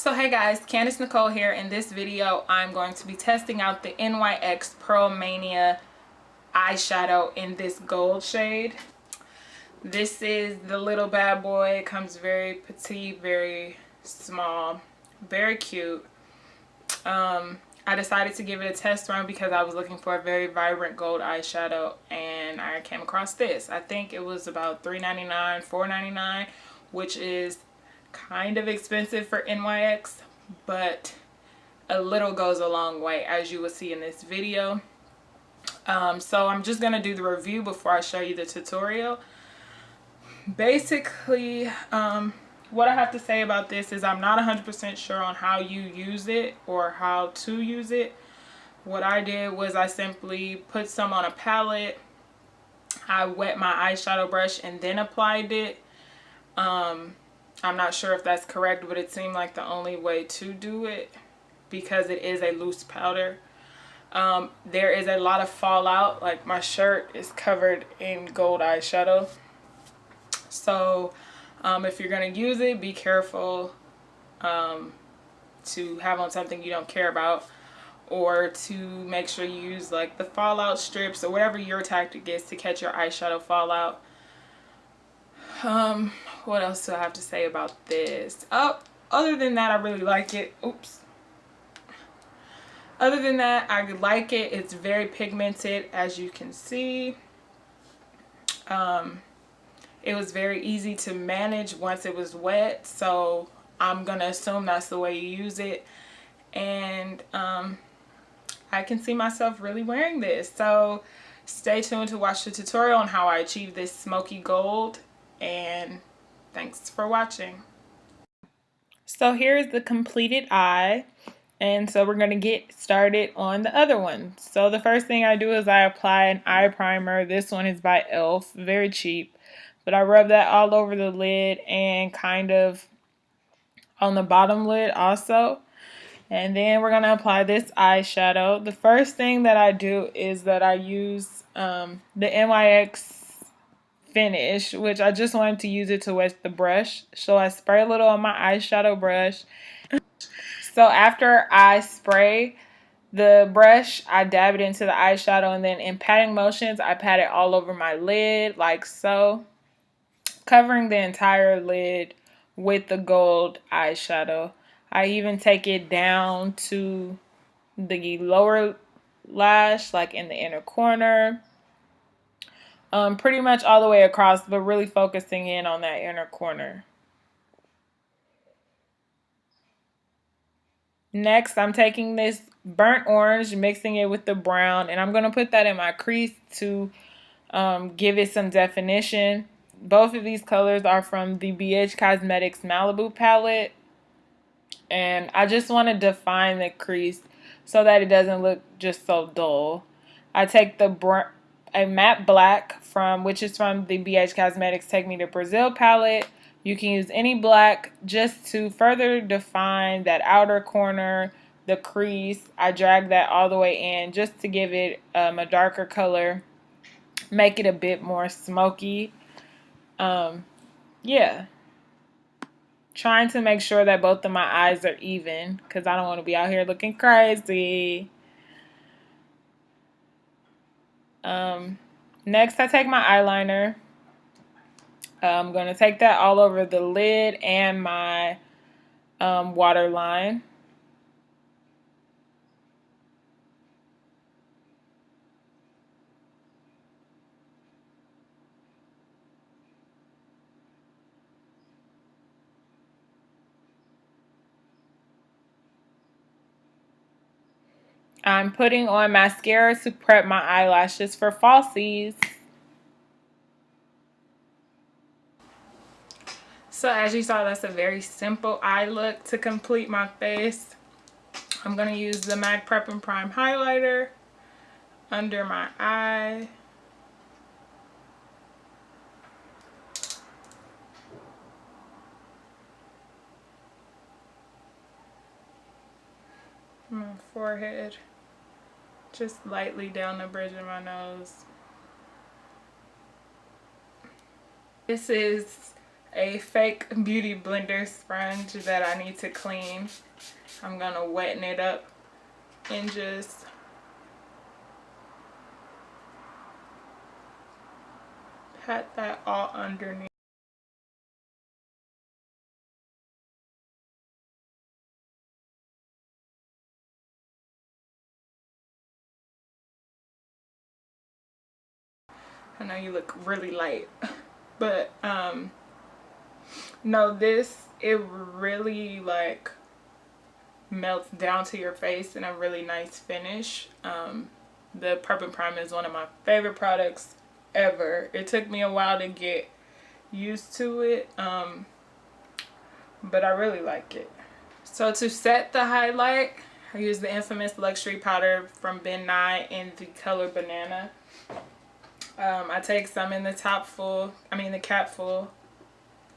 So hey guys, Candice Nicole here. In this video, I'm going to be testing out the NYX Pearl Mania eyeshadow in this gold shade. This is the little bad boy. It comes very petite, very small, very cute. I decided to give it a test run because I was looking for a very vibrant gold eyeshadow and I came across this. I think it was about $3.99, $4.99, which is kind of expensive for NYX, but a little goes a long way, as you will see in this video. So I'm just gonna do the review before I show you the tutorial. Basically, what I have to say about this is I'm not 100% sure on how you use it or how to use it. What I did was I simply put some on a palette, I wet my eyeshadow brush and then applied it. I'm not sure if that's correct, but it seemed like the only way to do it because it is a loose powder. There is a lot of fallout, like my shirt is covered in gold eyeshadow. So if you're going to use it, be careful to have on something you don't care about, or to make sure you use like the fallout strips or whatever your tactic is to catch your eyeshadow fallout. What else do I have to say about this? Oh, other than that, I really like it. Oops. Other than that, I like it. It's very pigmented, as you can see. It was very easy to manage once it was wet, so I'm gonna assume that's the way you use it. And I can see myself really wearing this. So stay tuned to watch the tutorial on how I achieve this smoky gold, and thanks for watching. So here's the completed eye, and so we're going to get started on the other one. So the first thing I do is I apply an eye primer. This one is by e.l.f., very cheap, but I rub that all over the lid and kind of on the bottom lid also. And then we're going to apply this eyeshadow. The first thing that I do is that I use the NYX finish, which I just wanted to use it to wet the brush. So I spray a little on my eyeshadow brush. So after I spray the brush, I dab it into the eyeshadow, and then in patting motions, I pat it all over my lid like so, covering the entire lid with the gold eyeshadow. I even take it down to the lower lash, like in the inner corner. Pretty much all the way across, but really focusing in on that inner corner. Next, I'm taking this burnt orange, mixing it with the brown, and I'm going to put that in my crease to give it some definition. Both of these colors are from the BH Cosmetics Malibu palette, and I just want to define the crease so that it doesn't look just so dull. I take a matte black which is from the BH Cosmetics Take Me to Brazil palette. You can use any black just to further define that outer corner, the crease. I drag that all the way in just to give it a darker color, make it a bit more smoky. Yeah. Trying to make sure that both of my eyes are even because I don't want to be out here looking crazy. Next, I take my eyeliner. I'm going to take that all over the lid and my waterline. I'm putting on mascara to prep my eyelashes for falsies. So as you saw, that's a very simple eye look to complete my face. I'm going to use the MAC Prep and Prime highlighter under my eye. My forehead. Just lightly down the bridge of my nose. This is a fake beauty blender sponge that I need to clean. I'm gonna wetten it up and just pat that all underneath. I know you look really light, but no, this, it really like melts down to your face in a really nice finish. The Prep and Prime is one of my favorite products ever. It took me a while to get used to it, but I really like it. So to set the highlight, I use the infamous luxury powder from Ben Nye in the color Banana. I take some in the cap full,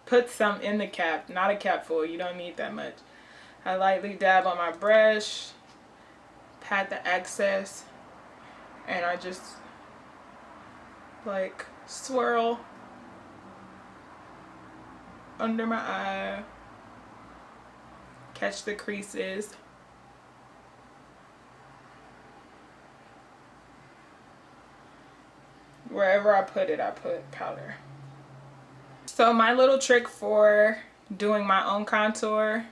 put some in the cap, not a cap full, you don't need that much. I lightly dab on my brush, pat the excess, and I just like swirl under my eye, catch the creases. Wherever I put it, I put powder. So my little trick for doing my own contour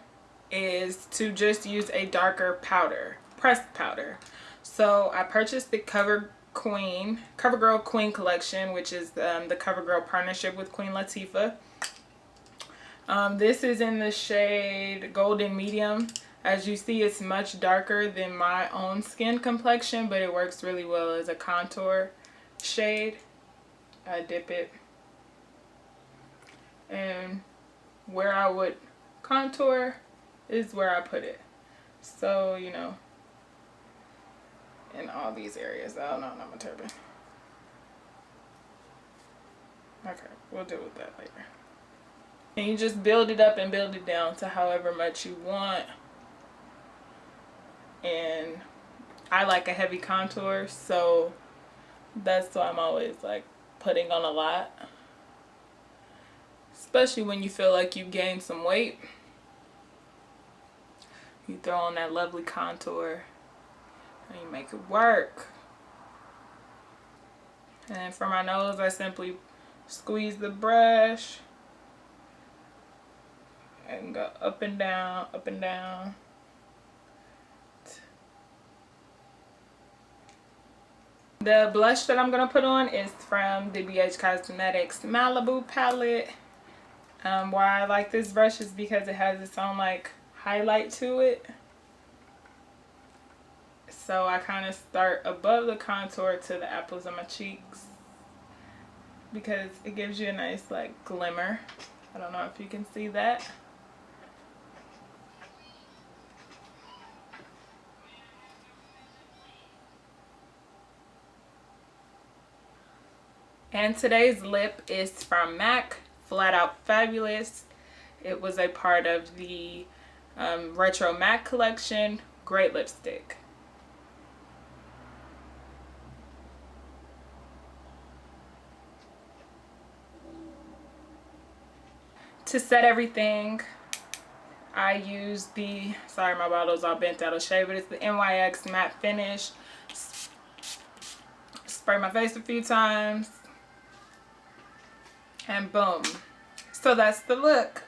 is to just use a darker powder, pressed powder. So I purchased the CoverGirl Queen collection, which is the CoverGirl partnership with Queen Latifah. This is in the shade Golden Medium. As you see, it's much darker than my own skin complexion, but it works really well as a contour shade. I dip it, and where I would contour is where I put it. So, you know, in all these areas. Oh no, not my turban. Okay, we'll deal with that later. And you just build it up and build it down to however much you want. And I like a heavy contour, so that's why I'm always like putting on a lot. Especially when you feel like you gained some weight. You throw on that lovely contour and you make it work. And for my nose, I simply squeeze the brush and go up and down, up and down. The blush that I'm going to put on is from the BH Cosmetics Malibu palette. Why I like this brush is because it has its own like highlight to it. So I kind of start above the contour to the apples of my cheeks because it gives you a nice like glimmer. I don't know if you can see that. And today's lip is from MAC, Flat Out Fabulous. It was a part of the Retro MAC collection. Great lipstick. To set everything, I use the, sorry my bottle's all bent out of shape, but it's the NYX Matte Finish. Spray my face a few times. And boom. So that's the look.